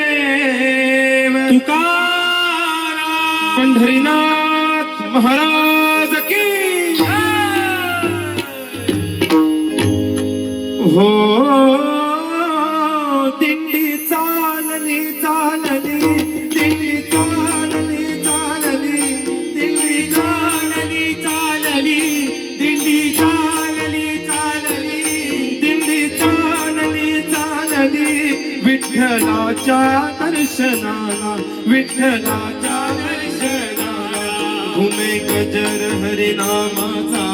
ज्ञानदेव तुकाराम पंढरीनाथ महाराज की हो दिंडी चालली चालली दिंडी चालली चालली दिंडी चालली चालली दिंडी चालली चालली दिंडी चालली चालली विठ्ठलाच्या दर्शनाला विठ्ठलाच्या दर्शनाला घुमे गजर हरिनामाचा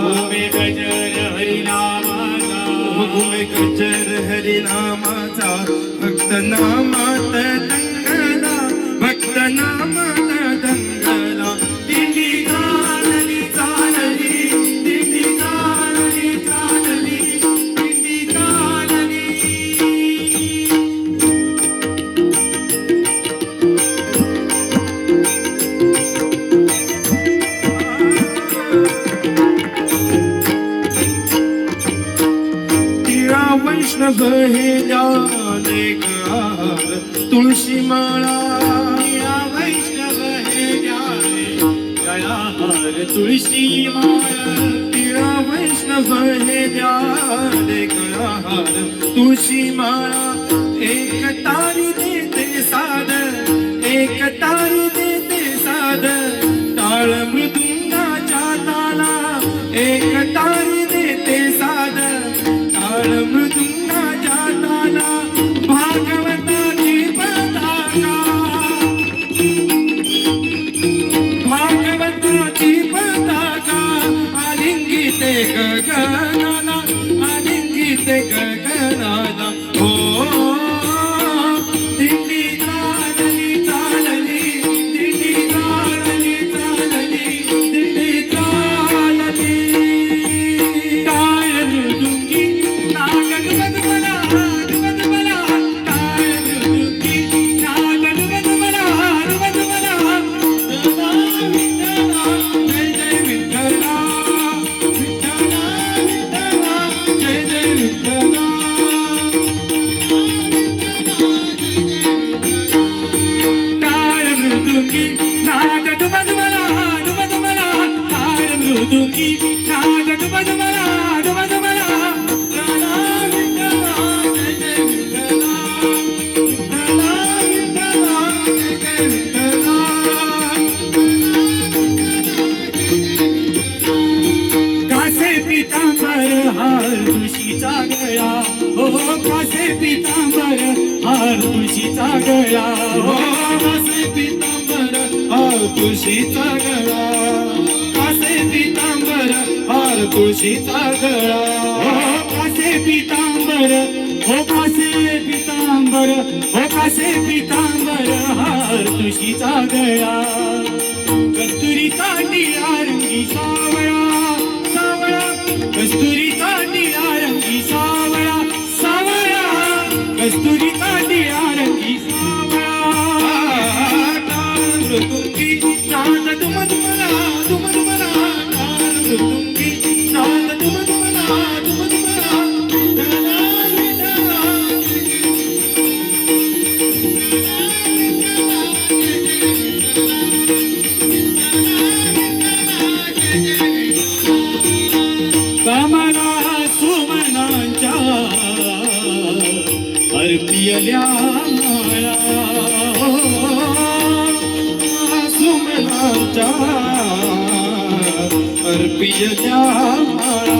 घुमे गजर हरिनामाचा घुमे गजर हरिनामाचा भक्त नामात दंगला भक्त नामात दंगला दिंडी चालली चालली दिंडी चालली चालली दिंडी चालली वैष्णव हे ज्ञाने गार तुळशी माळा वैष्णव हे ज्ञाने गळाहार तुळशी माळा तिळा वैष्णव हे ज्ञाने गळाहार तुळशी माळा एक तारी देते साद एक तारी देते साद टाळ मृदुंगाच्या ताला एक तारी देते साद मृदुंगाच्या ताला भागवताची पताका भागवताची पताका आलिंगीते गगनाला आलिंगीते गगनाला हो दिंडी चालली चालली दिंडी चालली चालली दिंडी चालली टाळ मृदुंगी तुळशीचा गळा हो कासे पितांबर हार तुळशीचा गळा हो कासे पितांबर हार तुळशीचा गळा कासे पितांबर हार तुळशीचा गळा हो कासे पितांबर हो कासे पितांबर हो कासे पितांबर हार तुळशीचा गळा कस्तुरीचा टिळा रंगी सावळा सावळा कस्तुरीचा टिळा रंगी सावळा सावळा कस्तुरीचा टिळा रंगी सावळा टाळ मृदुंगी नाद दुमदुमला दुमदुमला टाळ मृदुंगी नाद दुमदुमला दुमदुमला अर्पियल्या माळा सुमनाच्या अर्पियल्या माळा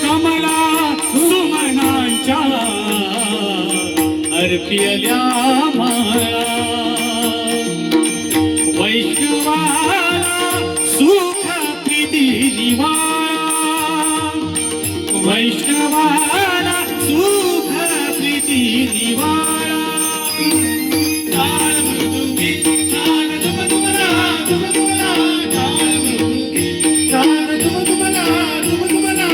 कमला सुमनाच्या अर्पियल्या माळा वैष्णवाला सुख प्रीती निवाळा वैष्णवाला सुख प्रीती निवाळा टाळ मृदुंगी टाळ दुमदुमला दुमदुमला टाळ मृदुंगी टाळ दुमदुमला दुमदुमला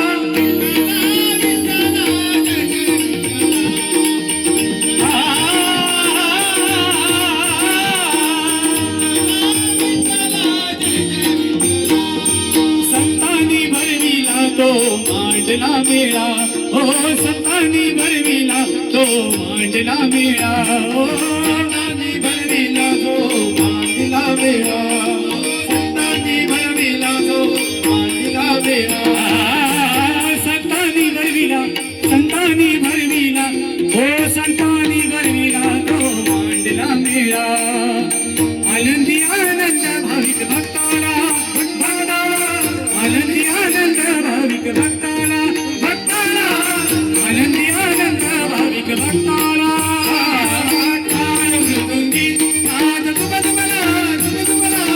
संतांनी भरविला तो मांडला मेळा हो संतांनी भरविला तो मांडला मेळा, ओ संतांनी भरविला तो मांडला मेळा, संतांनी भरविला तो मांडला मेळा, संतांनी भरविला, संतांनी भरविला, ओ संतांनी भरविला तो मांडला मेळा. आनंदी आनंद भाविक भक्ताला, आनंदी आनंद भाविक भक्ताला, भक्ताला आनंदी आनंद भाविक भक्ताला. टाळ मृदुंगी नाद तुमला, तुमला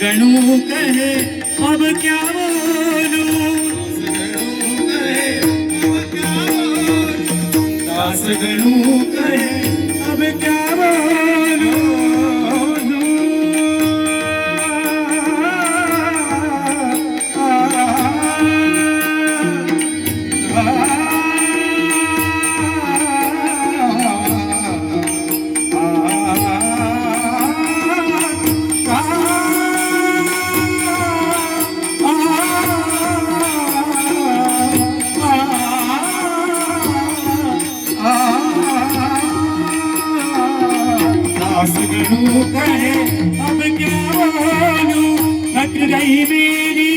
गणू कहे अब क्या बोलूं, दास गणू कहे अब क्या बोलूं. गणू कहे अब क्या बोलूं, थक गई मेरी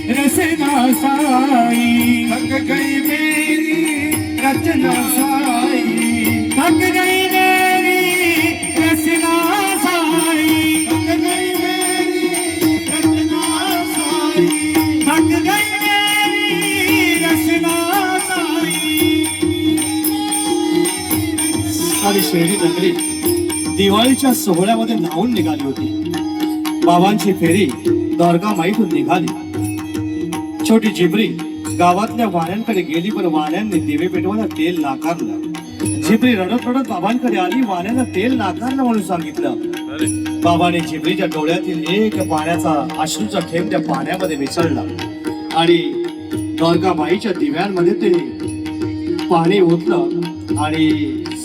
रचना साई, थक गई मेरी रचना साई, थक गई मेरी रचना साई, थक गई मेरी रचना साई, थक गई मेरी रचना साई. सारी शहरी नगरी दिवाळीच्या सोहळ्यामध्ये न्हावून निघाली होती. बाबांची फेरी द्वारका माईतून निघाली. छोटी जिबरी गावातल्या वाण्यांकडे गेली, पण वाण्यांनी दिवे पेटवायला तेल नाकारलं. जिबरी रडत रडत बाबांकडे आली. वाण्यानं तेल नाकारलं म्हणून सांगितलं. बाबाने जिबरीच्या डोळ्यातील एक पाण्याचा अश्रूचा थेंब त्या पाण्यामध्ये मिसळला आणि द्वारका माईच्या दिव्यांमध्ये ते पाणी ओतलं आणि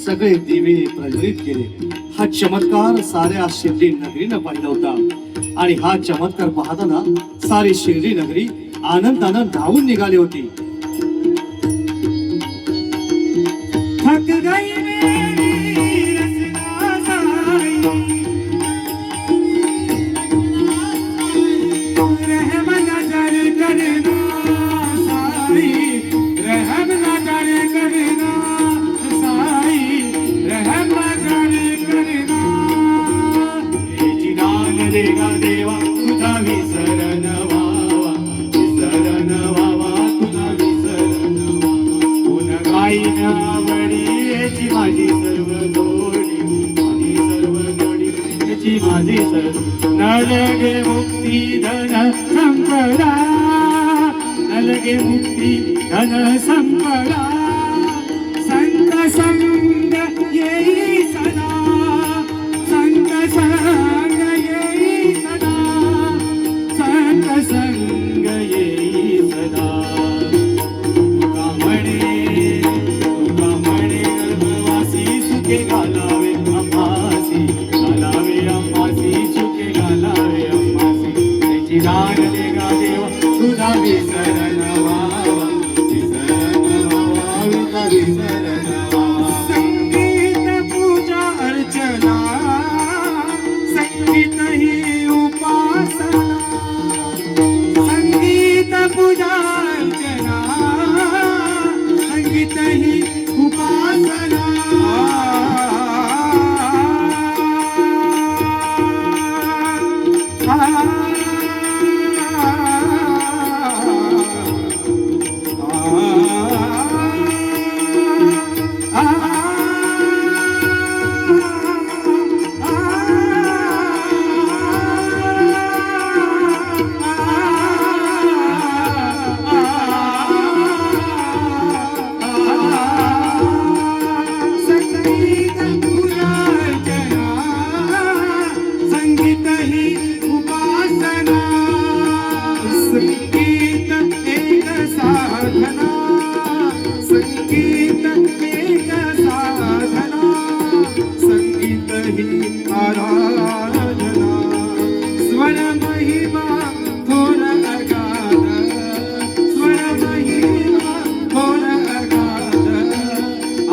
सगळे दिवे प्रज्वलित केले. हा चमत्कार साऱ्या शिर्डी नगरीनं पाहिला होता आणि हा चमत्कार पाहताना सारी शिर्डी नगरी आनंदानं धावून निघाली होती. थक गई मेरी रचना साई, रहम नजर करना साई, रहम नजर करना साई, रहम नजर करना. जिनान देगा देवा तुझा विसरण व्हावा, विसरण व्हावा तुझा विसरण व्हावा. गुण गाईन आवडी याची माझी सर्व गोडी, माझी सर्व गोडी याची माझी सर्व. नलगे मुक्ती धन संपदा, नलगे मुक्ती धन संपदा. संत संग येई सदा, संत संग येई सदा, संत संग येई सदा. तुका म्हणे गर्भवासी सुखे घालावे अम्मासी, घालावे अम्मासी सुखे घालावे अम्मासी. त्याची दान देगा देवा तुझा विसरण व्हावा, विसरण व्हावा तुझा विसरण व्हावा. संगीत पूजा अर्चना, संगीत संगीत ही उपासना, संगीत एक साधना, संगीत एक साधना, संगीत ही आराधना, स्वर महिमा थोर अगाध, स्वर महिमा थोर अगाध,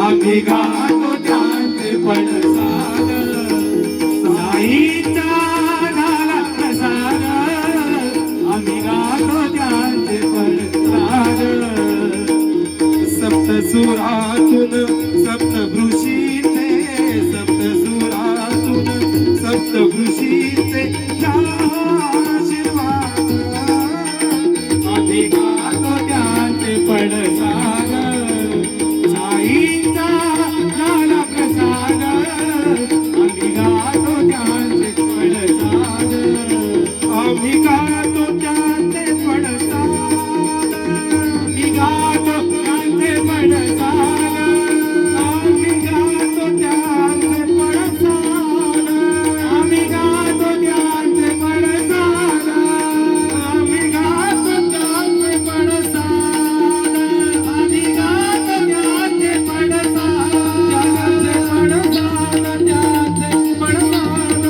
आम्ही गातो त्यांचे पडसाद, साईचा झाला प्रसाद, आम्ही गातो त्यांचे पडसाद, सप्तसुरातून सप्तऋषीचे, सप्तसुरातून सप्तऋषीचे आशीर्वाद, आम्ही गातो त्यांचे पडसाद, साईचा झाला प्रसाद, आम्ही गातो त्यांचे पडसाद, आम्ही गातो त्यांचे पडसाद, आम्ही गातो त्यांचे पडसाद, आम्ही गातो त्यांचे पडसाद, आम्ही गातो त्यांचे पडसाद, आम्ही गातो त्यांचे पडसाद, आम्ही गातो त्यांचे पडसाद, त्यांचे पडसाद, त्यांचे पडसाद,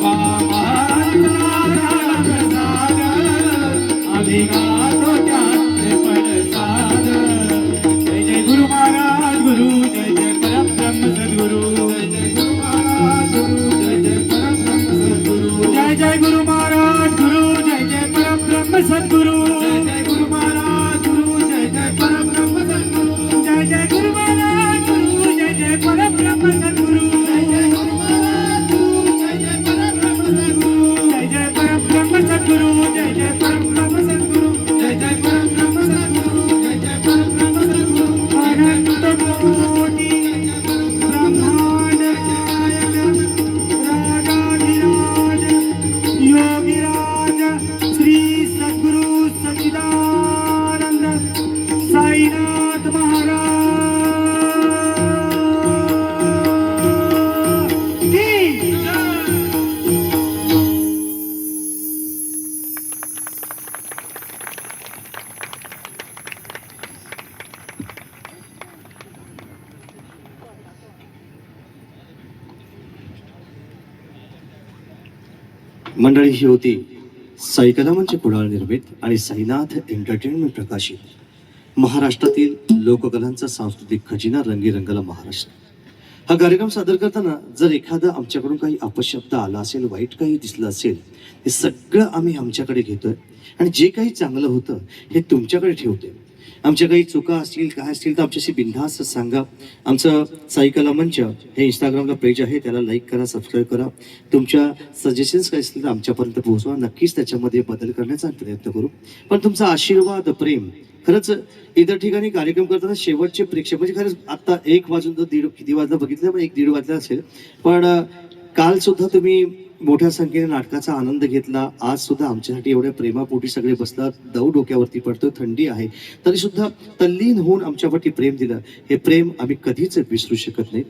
बाबांचा झाला प्रसाद, आम्ही गातो त्यांचे पडसाद. जय जय गुरु महाराज गुरु, जय जय परब्रह्म सद्गुरु, जय जय गुरु महाराज गुरु, जय जय परब्रह्म सद्गुरु, जय जय गुरु महाराज गुरु, जय जय परब्रह्म सद्गुरु, जय जय गुरु महाराज गुरु, जय जय परब्रह्म सद्गुरु, जय जय गुरु महाराज गुरु, जय जय परब्रह्म सद्गुरु, जय जय गुरु महाराज गुरु, जय जय परब्रह्म सद्गुरु, जय जय परब्रह्म सद्गुरु, जय जय परब्रह्म सद्गुरु, जय जय परब्रह्म सद्गुरु, जय जय परब्रह्म सद्गुरु, अनंत कोटि ब्रह्मांड नायक राजाधिराज योगीराज श्री सद्गुरु सच्चिदानंद साईनाथ महाराज की जय. मंडळी ही होती साई कलामंच कुडाळ निर्मित आणि साईनाथ एंटरटेनमेंट प्रकाशित महाराष्ट्रातील लोककलांचा सांस्कृतिक खजिना रंगीरंगाला महाराष्ट्र हा कार्यक्रम सादर करताना जर एखादा आमच्याकडून काही अपशब्द आला असेल, वाईट काही दिसलं असेल, हे सगळं आम्ही आमच्याकडे घेतोय आणि जे काही चांगलं होतं हे तुमच्याकडे ठेवतोय. आमच्या काही चुका असतील काय असतील तर आमच्याशी बिनधास्त सांगा. आमचं साई कला मंच हे इंस्टाग्रामला पेज आहे, त्याला लाईक करा, सबस्क्राईब करा. तुमच्या सजेशन्स काय असतील तर आमच्यापर्यंत पोहोचवा. नक्कीच त्याच्यामध्ये बदल करण्याचा प्रयत्न करू. पण तुमचा आशीर्वाद, प्रेम खरंच इतर ठिकाणी कार्यक्रम करताना शेवटचे प्रेक्षक म्हणजे खरंच आता 1 वाजून तर किती वाजता बघितलं, पण 1-1:30 वाजला असेल. पण काल सुद्धा तुम्ही मोठ्या संख्येने नाटकाचा आनंद घेतला. आज सुद्धा आमच्यासाठी एवढ्या प्रेमापोटी सगळे बसलात. दव डोक्यावरती पडतो, थंडी आहे, तरी सुद्धा तल्लीन होऊन आमच्यावरती प्रेम दिलं. हे प्रेम आम्ही कधीच विसरू शकत नाही.